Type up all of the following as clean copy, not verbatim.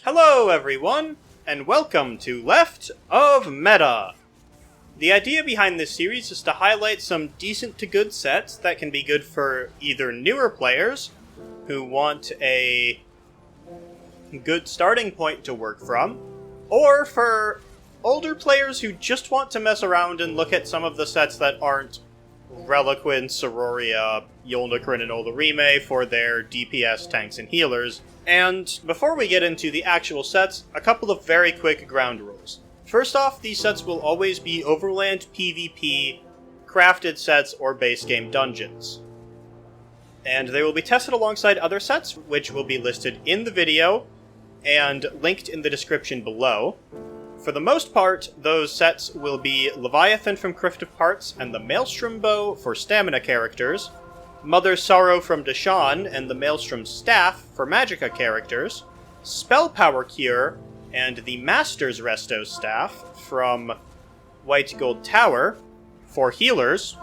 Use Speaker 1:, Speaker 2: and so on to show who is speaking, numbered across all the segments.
Speaker 1: Hello everyone, and welcome to Left of Meta! The idea behind this series is to highlight some decent to good sets that can be good for either newer players who want a good starting point to work from, or for older players who just want to mess around and look at some of the sets that aren't Reliquin, Sororia, Yolnahkrin, and Olorime for their DPS tanks and healers. And before we get into the actual sets, a couple of very quick ground rules. First off, these sets will always be Overland PvP, crafted sets, or base game dungeons. And they will be tested alongside other sets, which will be listed in the video and linked in the description below. For the most part, those sets will be Leviathan from Crypt of Parts and the Maelstrom Bow for stamina characters, Mother's Sorrow from Deshaan and the Maelstrom Staff for Magicka characters, Spell Power Cure and the Master's Resto Staff from White Gold Tower for healers,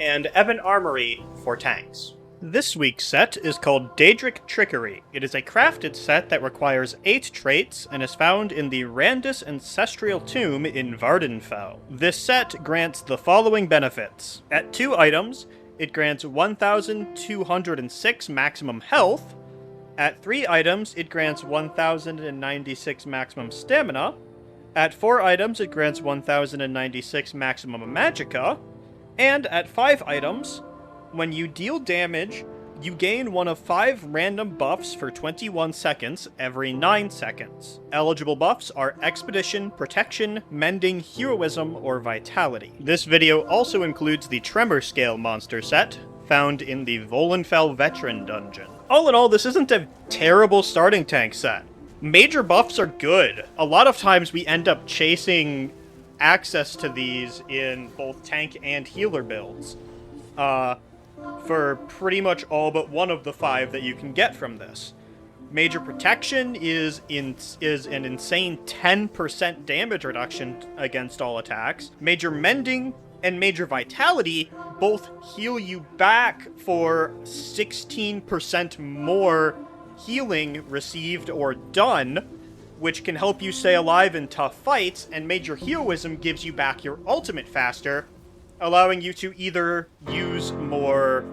Speaker 1: and Ebon Armory for tanks. This week's set is called Daedric Trickery. It is a crafted set that requires 8 traits and is found in the Randus Ancestral Tomb in Vardenfell. This set grants the following benefits. At 2 items, it grants 1,206 maximum health. At 3 items, it grants 1,096 maximum stamina. At 4 items, it grants 1,096 maximum magicka. And at 5 items, when you deal damage, you gain one of 5 random buffs for 21 seconds every 9 seconds. Eligible buffs are Expedition, Protection, Mending, Heroism, or Vitality. This video also includes the Tremor Scale monster set, found in the Volenfell Veteran Dungeon. All in all, this isn't a terrible starting tank set. Major buffs are good. A lot of times we end up chasing access to these in both tank and healer builds. For pretty much all but one of the 5 that you can get from this. Major Protection is an insane 10% damage reduction against all attacks. Major Mending and Major Vitality both heal you back for 16% more healing received or done, which can help you stay alive in tough fights, and Major Heroism gives you back your ultimate faster, allowing you to either use more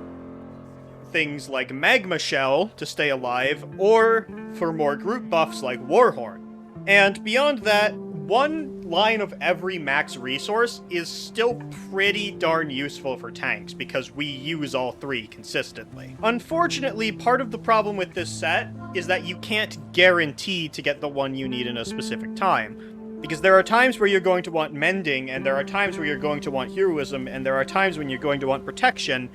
Speaker 1: things like Magma Shell to stay alive, or for more group buffs like Warhorn. And beyond that, 1 line of every max resource is still pretty darn useful for tanks, because we use all 3 consistently. Unfortunately, part of the problem with this set is that you can't guarantee to get the one you need in a specific time. Because there are times where you're going to want Mending, and there are times where you're going to want Heroism, and there are times when you're going to want Protection,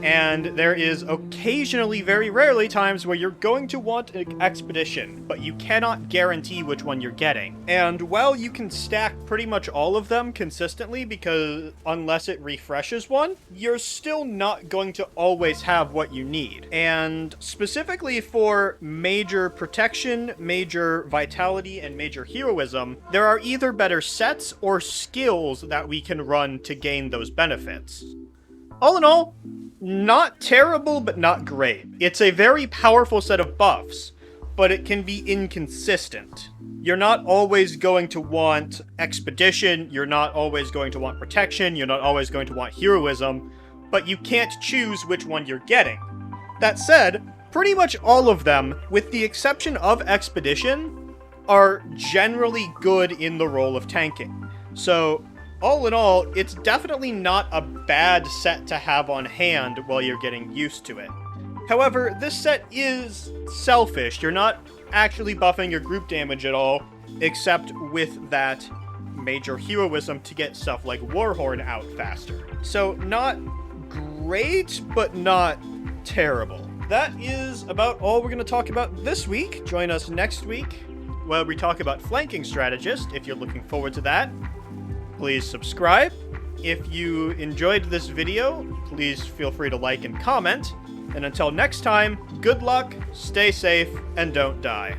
Speaker 1: and there is occasionally, very rarely, times where you're going to want an Expedition, but you cannot guarantee which one you're getting. And while you can stack pretty much all of them consistently, because unless it refreshes one, you're still not going to always have what you need. And specifically for Major Protection, Major Vitality, and Major Heroism, there are either better sets or skills that we can run to gain those benefits. All in all, not terrible, but not great. It's a very powerful set of buffs, but it can be inconsistent. You're not always going to want Expedition, you're not always going to want Protection, you're not always going to want Heroism, but you can't choose which one you're getting. That said, pretty much all of them, with the exception of Expedition, are generally good in the role of tanking. So, all in all, it's definitely not a bad set to have on hand while you're getting used to it. However, this set is selfish. You're not actually buffing your group damage at all, except with that Major Heroism to get stuff like Warhorn out faster. So, not great, but not terrible. That is about all we're going to talk about this week. Join us next week, where we talk about Flanking Strategist, if you're looking forward to that. Please subscribe. If you enjoyed this video, please feel free to like and comment. And until next time, good luck, stay safe, and don't die.